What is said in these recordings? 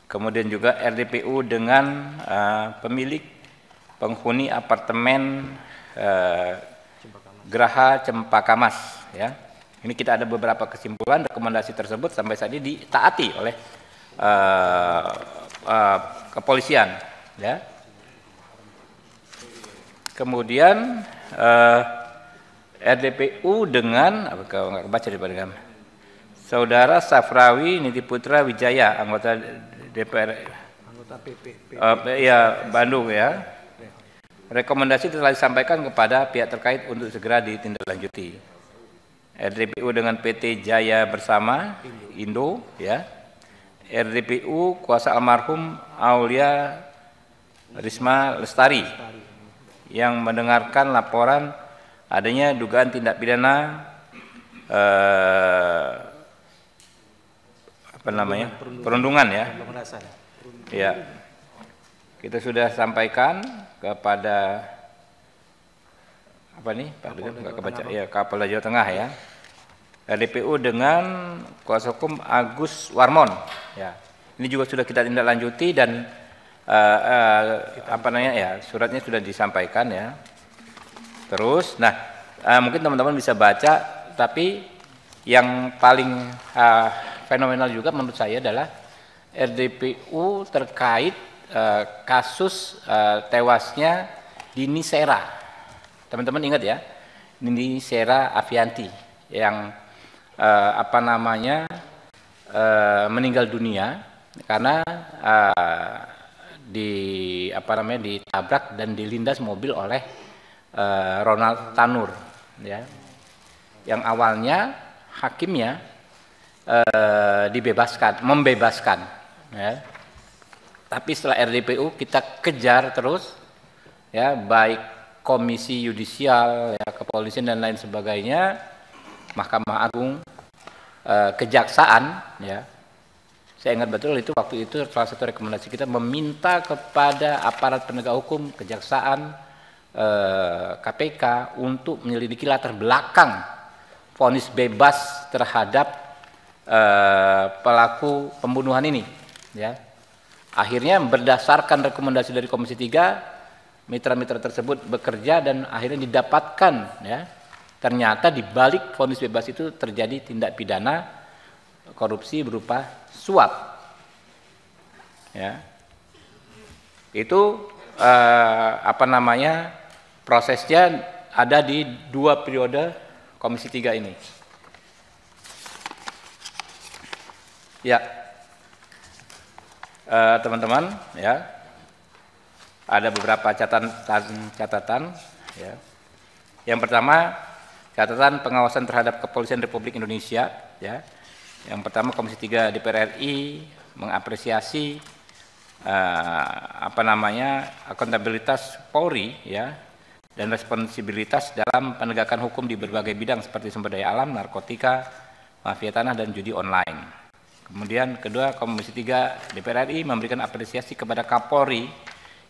kemudian juga RDPU dengan pemilik penghuni apartemen Geraha Cempaka Mas, ya. Ini kita ada beberapa kesimpulan. Rekomendasi tersebut sampai saat ini ditaati oleh kepolisian, ya. Kemudian RDPU dengan kalau nggak kebaca di pada Saudara Safrawi Niti Putra Wijaya, anggota DPR, anggota ya Bandung, ya. Rekomendasi telah disampaikan kepada pihak terkait untuk segera ditindaklanjuti. RDPU dengan PT Jaya Bersama Indo, ya. RDPU kuasa almarhum Aulia Risma Lestari yang mendengarkan laporan adanya dugaan tindak pidana perundungan, ya. Ya. Kita sudah sampaikan kepada Pak nggak kebaca, ya, Kapolda Jawa Tengah, ya. RDPU dengan kuasa hukum Agus Warmon, ya. Ini juga sudah kita tindak lanjuti dan suratnya sudah disampaikan, ya. Terus, mungkin teman-teman bisa baca, tapi yang paling fenomenal juga menurut saya adalah RDPU terkait kasus tewasnya Dini Sera. Teman-teman ingat, ya, Dini Sera Avianti yang meninggal dunia karena ditabrak dan dilindas mobil oleh Ronald Tanur, ya. Yang awalnya hakimnya membebaskan, ya. Tapi setelah RDPU kita kejar terus, ya, baik Komisi Yudisial, ya, Kepolisian dan lain sebagainya, Mahkamah Agung, Kejaksaan, ya. Saya ingat betul waktu itu salah satu rekomendasi kita meminta kepada aparat penegak hukum, Kejaksaan, KPK untuk menyelidiki latar belakang vonis bebas terhadap pelaku pembunuhan ini, ya. Akhirnya berdasarkan rekomendasi dari Komisi 3, mitra-mitra tersebut bekerja dan akhirnya didapatkan, ya, ternyata di balik vonis bebas itu terjadi tindak pidana korupsi berupa suap, ya. Itu prosesnya ada di 2 periode Komisi 3 ini. Ya, teman-teman, ya, ada beberapa catatan, ya. Yang pertama, catatan pengawasan terhadap Kepolisian Republik Indonesia, ya. Yang pertama, Komisi 3 DPR RI mengapresiasi akuntabilitas Polri, ya, dan responsibilitas dalam penegakan hukum di berbagai bidang seperti sumber daya alam, narkotika, mafia tanah, dan judi online. Kemudian kedua, Komisi 3 DPR RI memberikan apresiasi kepada Kapolri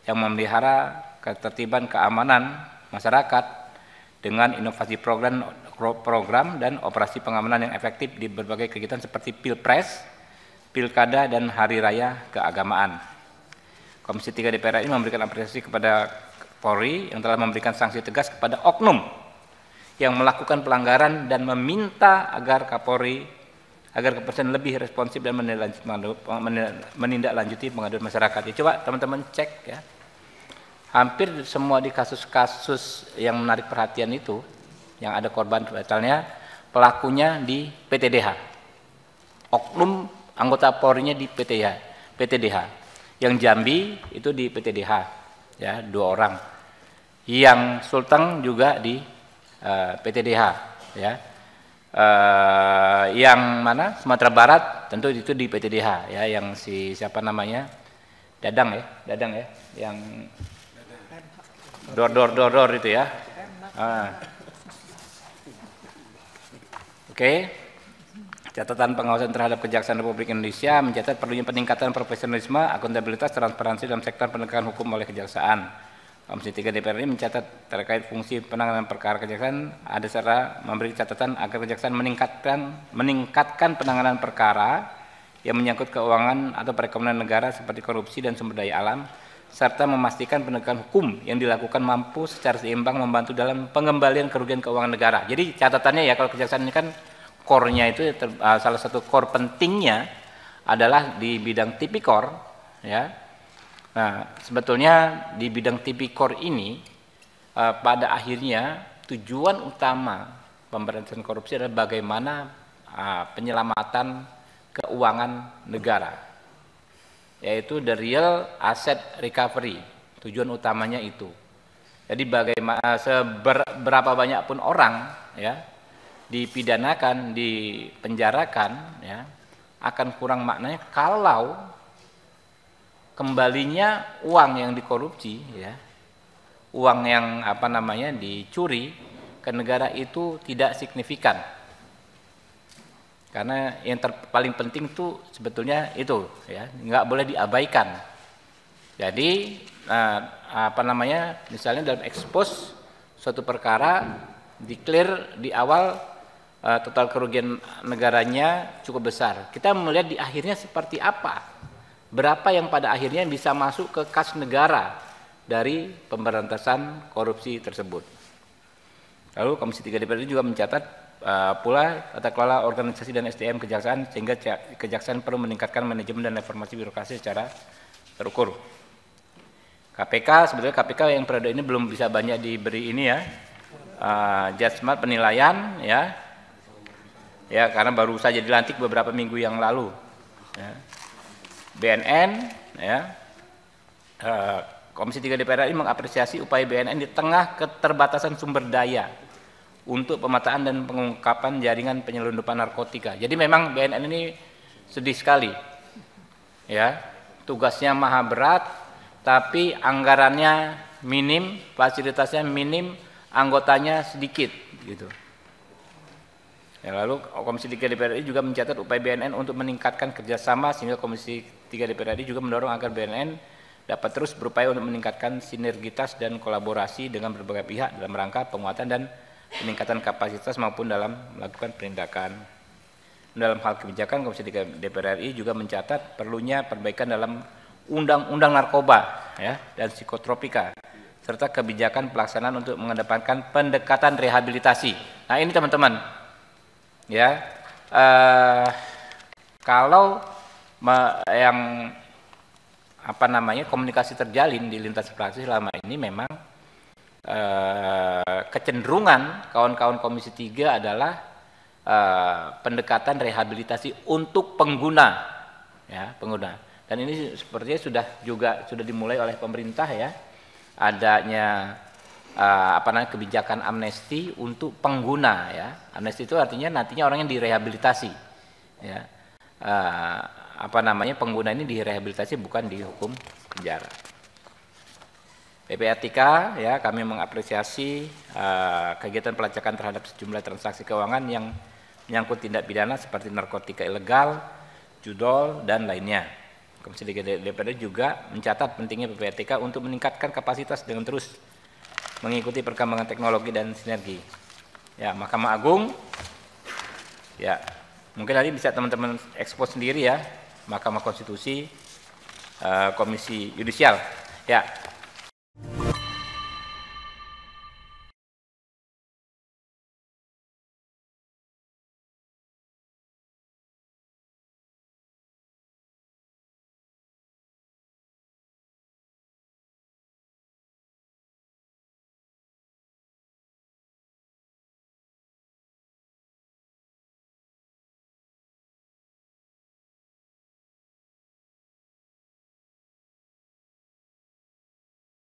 yang memelihara ketertiban keamanan masyarakat dengan inovasi program dan operasi pengamanan yang efektif di berbagai kegiatan seperti Pilpres, Pilkada, dan Hari Raya Keagamaan. Komisi 3 DPR RI memberikan apresiasi kepada Polri yang telah memberikan sanksi tegas kepada oknum yang melakukan pelanggaran dan meminta agar Kapolri kepolisian lebih responsif dan menindaklanjuti pengaduan masyarakat. Ya, coba teman-teman cek, ya. Hampir semua di kasus-kasus yang menarik perhatian itu, yang ada korban, misalnya pelakunya di PTDH, oknum anggota Polri-nya di PTDH. Yang Jambi itu di PTDH, ya, 2 orang. Yang Sulteng juga di PTDH, ya. Yang mana Sumatera Barat tentu itu di PTDH, ya, yang siapa namanya Dadang ya, yang dor itu, ya. Oke. Catatan pengawasan terhadap Kejaksaan Republik Indonesia mencatat perlunya peningkatan profesionalisme, akuntabilitas, transparansi dalam sektor penegakan hukum oleh Kejaksaan. Komisi 3 DPR RI mencatat terkait fungsi penanganan perkara Kejaksaan ada serta memberi catatan agar Kejaksaan meningkatkan penanganan perkara yang menyangkut keuangan atau perekonomian negara seperti korupsi dan sumber daya alam, serta memastikan penegakan hukum yang dilakukan mampu secara seimbang membantu dalam pengembalian kerugian keuangan negara. Jadi catatannya ya, kalau kejaksaan ini kan core-nya itu salah satu core pentingnya adalah di bidang tipikor, ya. Nah, sebetulnya di bidang tipikor ini pada akhirnya tujuan utama pemberantasan korupsi adalah bagaimana penyelamatan keuangan negara, yaitu the real asset recovery. Tujuan utamanya itu. Jadi bagaimana seberapa banyak pun orang ya dipidanakan, dipenjarakan, ya, akan kurang maknanya kalau kembalinya uang yang dikorupsi, ya, uang yang dicuri ke negara itu tidak signifikan. Karena yang paling penting itu sebetulnya itu, ya, nggak boleh diabaikan. Jadi misalnya dalam ekspos suatu perkara declare di awal total kerugian negaranya cukup besar. Kita melihat di akhirnya seperti apa, berapa yang pada akhirnya bisa masuk ke kas negara dari pemberantasan korupsi tersebut. Lalu Komisi 3 DPR juga mencatat pula tata kelola organisasi dan SDM kejaksaan, sehingga kejaksaan perlu meningkatkan manajemen dan reformasi birokrasi secara terukur. KPK, sebetulnya KPK yang periode ini belum bisa banyak diberi ini ya, judgement penilaian ya, karena baru saja dilantik beberapa minggu yang lalu. Ya. BNN, ya, Komisi 3 DPR RI mengapresiasi upaya BNN di tengah keterbatasan sumber daya untuk pemetaan dan pengungkapan jaringan penyelundupan narkotika. Jadi memang BNN ini sedih sekali, ya, tugasnya maha berat, tapi anggarannya minim, fasilitasnya minim, anggotanya sedikit, gitu. Ya, lalu Komisi 3 DPR RI juga mencatat upaya BNN untuk meningkatkan kerjasama, sehingga Komisi 3 DPR RI juga mendorong agar BNN dapat terus berupaya untuk meningkatkan sinergitas dan kolaborasi dengan berbagai pihak dalam rangka penguatan dan peningkatan kapasitas maupun dalam melakukan penindakan. Dalam hal kebijakan, Komisi 3 DPR RI juga mencatat perlunya perbaikan dalam undang-undang narkoba, ya, dan psikotropika, serta kebijakan pelaksanaan untuk mengedepankan pendekatan rehabilitasi. Nah, ini teman-teman, ya, kalau yang komunikasi terjalin di lintas fraksi selama ini memang kecenderungan kawan-kawan Komisi 3 adalah pendekatan rehabilitasi untuk pengguna, ya, pengguna. Dan ini sepertinya sudah dimulai oleh pemerintah, ya, adanya kebijakan amnesti untuk pengguna, ya. Amnesti itu artinya nantinya orang yang direhabilitasi, ya. Pengguna ini direhabilitasi, bukan dihukum penjara. PPATK, ya, kami mengapresiasi kegiatan pelacakan terhadap sejumlah transaksi keuangan yang menyangkut tindak pidana seperti narkotika ilegal, judol, dan lainnya. Komisi 3 DPR juga mencatat pentingnya PPATK untuk meningkatkan kapasitas dengan terus mengikuti perkembangan teknologi dan sinergi. Ya, Mahkamah Agung, ya, mungkin nanti bisa teman-teman ekspos sendiri, ya, Mahkamah Konstitusi, Komisi Yudisial, ya.